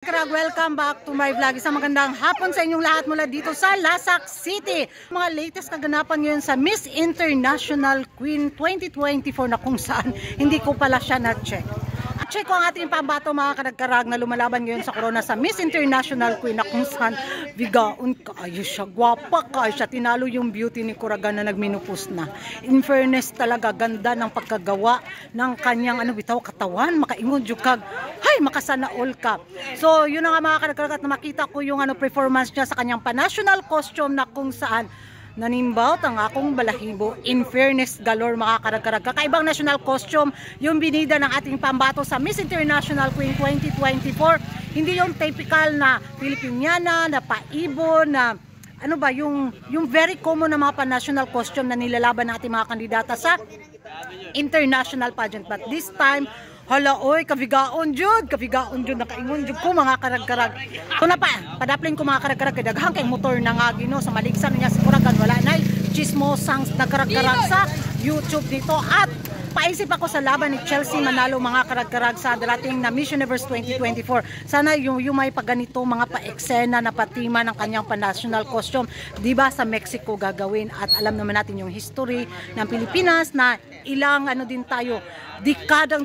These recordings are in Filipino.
Welcome back to my vlog. Isang magandang hapon sa inyong lahat mula dito sa Lasak City. Mga latest kaganapan ngayon sa Miss International Queen 2024 na kung saan hindi ko pala siya na-check. Check ko ang ating pambato mga kanagkarag na lumalaban ngayon sa corona sa Miss International Queen na kung saan bigaon kaayo siya, gwapa kaayo siya, tinalo yung beauty ni Kuragan na nagminupos na. In fairness talaga, ganda ng pagkagawa ng kanyang bitaw katawan, makaingon jukag, hay makasana all ka. So yun na nga mga kanagkarag at makita ko yung performance niya sa kanyang pa-national costume na kung saan nanimbaut ang akong balahibo. In fairness galore mga karag-karag. Kakaibang national costume yung binida ng ating pambato sa Miss International Queen 2024. Hindi yung typical na Filipiniana, na paibon, na yung very common na mga pa-national costume na nilalaban ng ating mga kandidata sa international pageant. But this time, hala oy, kabigaon jud nakaingon jud ko mga karag-karag. Kuna pa, padapling ko mga karag-karag kay daghang kay motor na nga Gino sa maligsan niya si Kuragan wala nay chismosang nagkarag-karag sa YouTube dito at paisip ako sa laban ni Chelsea Manalo mga karag-karag sa darating na Miss Universe 2024. Sana yung may pagganito mga pa-eksena na patima ng kanyang pa-national costume, di ba sa Mexico gagawin at alam naman natin yung history ng Pilipinas na ilang din tayo dekadang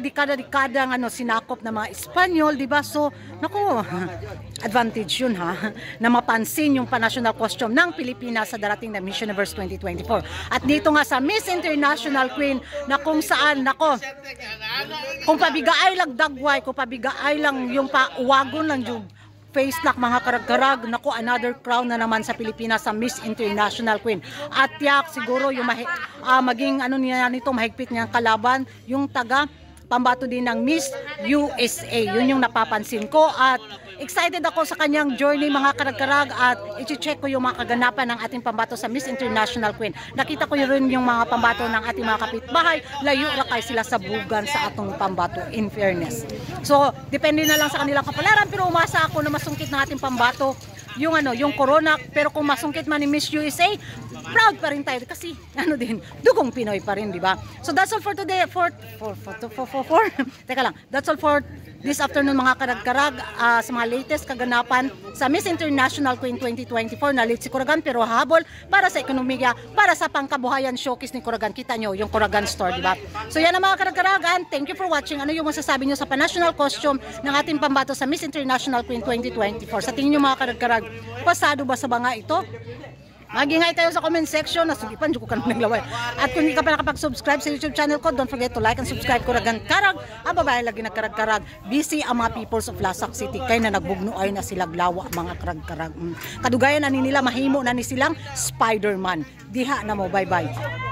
sinakop ng mga Espanyol, di ba? So, naku, advantage yun ha, na mapansin yung pa-national costume ng Pilipinas sa darating na Miss Universe 2024. At dito nga sa Miss International Queen na kung saan, nako, kung pabigaay lang dagway, kung pabigaay lang yung pauwagon lang yung face lock mga karag-karag, naku, another crown na naman sa Pilipinas sa Miss International Queen. At yak siguro yung maging niya nito mahigpit niyang kalaban yung taga pambato din ng Miss USA. Yun yung napapansin ko at excited ako sa kanyang journey mga karag-karag at i-check ko yung mga kaganapan ng ating pambato sa Miss International Queen. Nakita ko rin yung mga pambato ng ating mga kapitbahay, layo ra kay sila sa bugan sa atong pambato, in fairness. So, depende na lang sa kanilang kapalaran pero umasa ako na masungkit ng ating pambato yung corona, pero kung masungkit man ni Miss USA, proud pa rin tayo kasi dugong Pinoy pa rin, di ba? So that's all for today. Teka lang. That's all for this afternoon mga karag-karag sa mga latest kaganapan sa Miss International Queen 2024 na late si Kuragan pero habol para sa ekonomiya, para sa pangkabuhayan showcase ni Kuragan. Kita nyo yung Kuragan store, di ba? So yan ang mga karag-karagan. Thank you for watching. Ano yung masasabi nyo sa pa-national costume ng ating pambato sa Miss International Queen 2024? Sa tingin nyo mga karag-karag, pasado ba sa banga ito? Magingay kayo sa comment section. Nasugipan dyan ko ka naman naglaway. At kung hindi ka pa nakapag-subscribe sa YouTube channel ko, don't forget to like and subscribe. Kuragan Karag. Ang babae lagi nagkarag-karag. Busy ang mga peoples of Lasak City. Kaya na nagbugnoay na sila glawa mga karag-karag. Kadugayan na nila mahimo na ni silang Spider-Man. Diha na mo. Bye-bye.